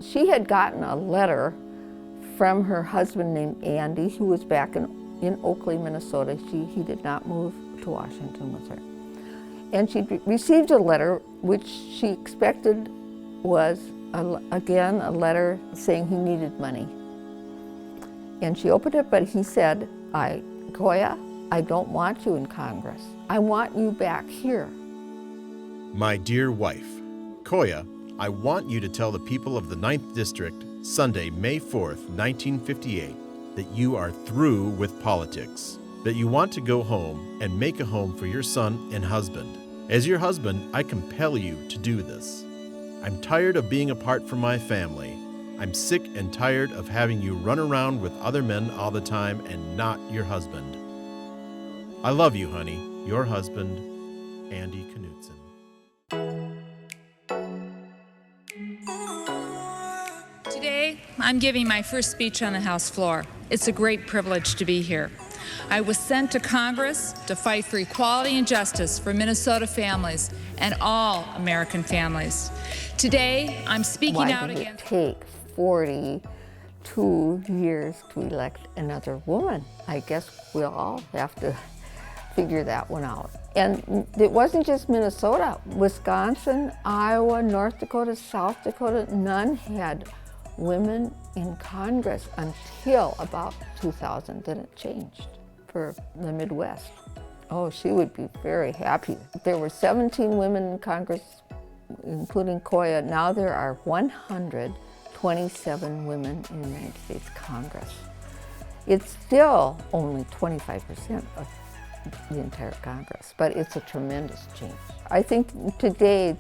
She had gotten a letter from her husband named Andy, who was back in Oakley, Minnesota. He did not move to Washington with her. And she received a letter which she expected was, again, a letter saying he needed money. And she opened it, but he said, Koya, I don't want you in Congress. I want you back here. My dear wife, Koya, I want you to tell the people of the 9th District, Sunday, May 4th, 1958, that you are through with politics, that you want to go home and make a home for your son and husband. As your husband, I compel you to do this. I'm tired of being apart from my family. I'm sick and tired of having you run around with other men all the time and not your husband. I love you, honey. Your husband, Andy Knudsen. Today, I'm giving my first speech on the House floor. It's a great privilege to be here. I was sent to Congress to fight for equality and justice for Minnesota families and all American families. Today, I'm speaking out against... Why did it take 42 years to elect another woman? I guess we'll all have to figure that one out. And it wasn't just Minnesota. Wisconsin, Iowa, North Dakota, South Dakota, none had women in Congress until about 2000. Then it changed for the Midwest. Oh, she would be very happy. There were 17 women in Congress, including Koya. Now there are 127 women in the United States Congress. It's still only 25% of the entire Congress, but it's a tremendous change. I think today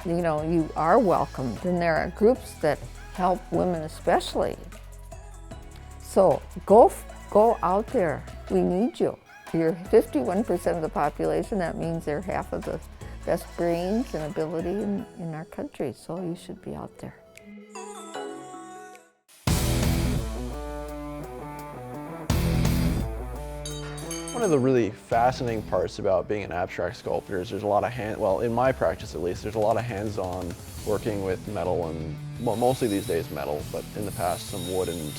you are welcomed, and there are groups that help women especially. So go out there. We need you. You're 51% of the population. That means they're half of the best brains and ability in our country. So you should be out there. One of the really fascinating parts about being an abstract sculptor is there's a lot of in my practice at least, there's a lot of hands-on working with metal and, well, mostly these days metal, but in the past some wood and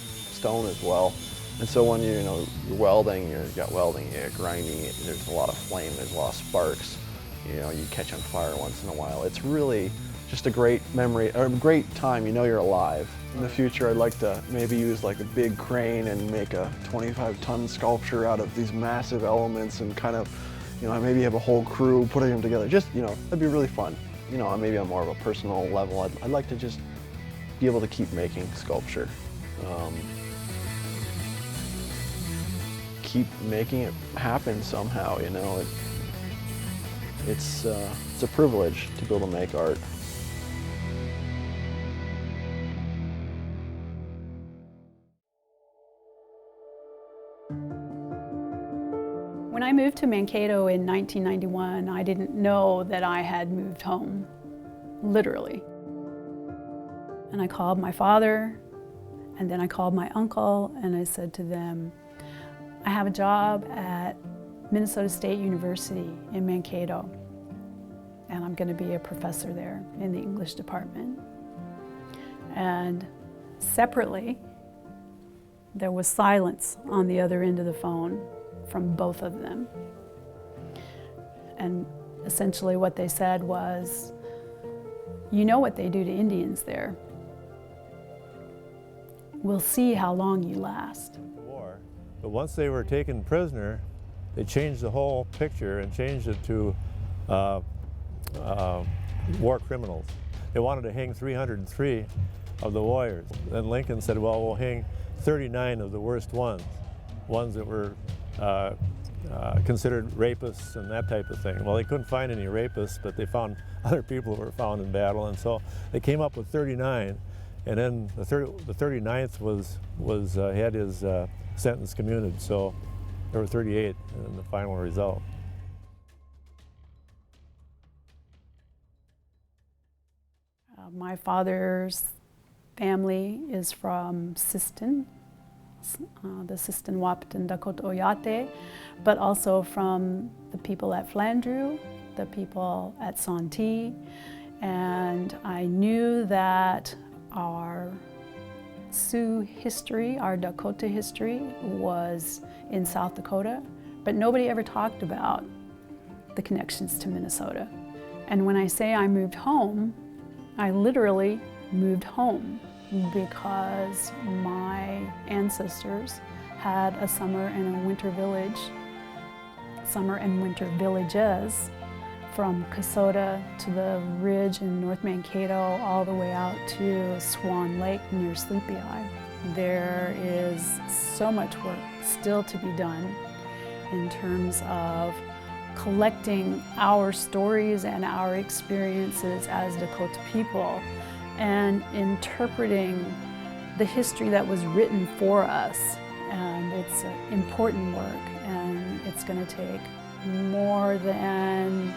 stone as well. And so when you're welding, you've got welding, you're grinding, there's a lot of flame, there's a lot of sparks, you catch on fire once in a while. It's really just a great memory, or a great time, you're alive. In the future, I'd like to maybe use like a big crane and make a 25-ton sculpture out of these massive elements and kind of, maybe have a whole crew putting them together. Just, that'd be really fun. Maybe on more of a personal level, I'd like to just be able to keep making sculpture. Keep making it happen somehow, It's a privilege to be able to make art. When I moved to Mankato in 1991, I didn't know that I had moved home, literally. And I called my father, and then I called my uncle, and I said to them, I have a job at Minnesota State University in Mankato, and I'm going to be a professor there in the English department. And separately, there was silence on the other end of the phone from both of them. And essentially what they said was, you know what they do to Indians there. We'll see how long you last. But once they were taken prisoner, they changed the whole picture and changed it to war criminals. They wanted to hang 303 of the warriors. Then Lincoln said, well, we'll hang 39 of the worst ones that were considered rapists and that type of thing. Well, they couldn't find any rapists, but they found other people who were found in battle, and so they came up with 39, and then the 39th had his sentence commuted, so there were 38 in the final result. My father's family is from Siston, the Siston Wahpeton Dakota Oyate, but also from the people at Flandreau, the people at Santee, and I knew that our Sioux history, our Dakota history was in South Dakota, but nobody ever talked about the connections to Minnesota. And when I say I moved home, I literally moved home because my ancestors had a summer and a winter village, summer and winter villages, from Kasota to the ridge in North Mankato all the way out to Swan Lake near Sleepy Eye. There is so much work still to be done in terms of collecting our stories and our experiences as Dakota people and interpreting the history that was written for us. And it's important work, and it's going to take more than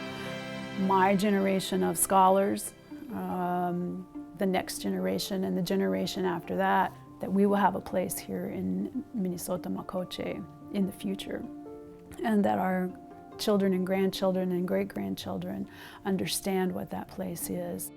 my generation of scholars, the next generation and the generation after that we will have a place here in Minnesota Makoche in the future, and that our children and grandchildren and great-grandchildren understand what that place is.